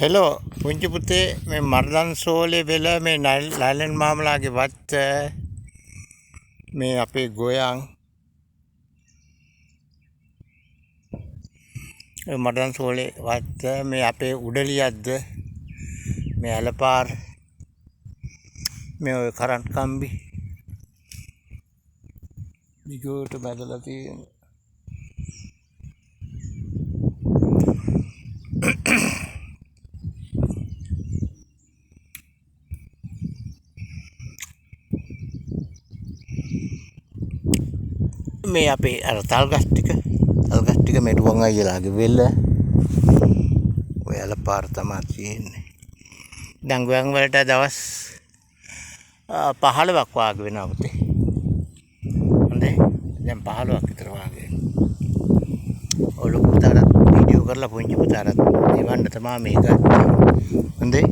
Hello පුංචි පුතේ මේ මර්දන් සෝලේ වෙල මේ ලයිලන් මාමලාගේ වත්ත මේ අපේ ගෝයන් මර්දන් සෝලේ වත්ත මේ අපේ උඩලියද්ද මේ ඇලපාර මේ ඔය කරන්ට් කම්බි දිගට බැදලා තියෙන මේ අපේ අර තල්ගස් ටික මේ රුවන් අයියලාගේ වෙල්ල ඔය ඇලපාර තමයි තියෙන්නේ. දැන් ගෝයන් වලට දවස් 15ක් වාගේ වෙනවා පුතේ. හොඳේ. දැන් 15ක් විතර වාගේ. ඔය ලොකු පුතාට වීඩියෝ කරලා පුංචි පුතාට දෙවන්න තමයි මේක. හොඳේ.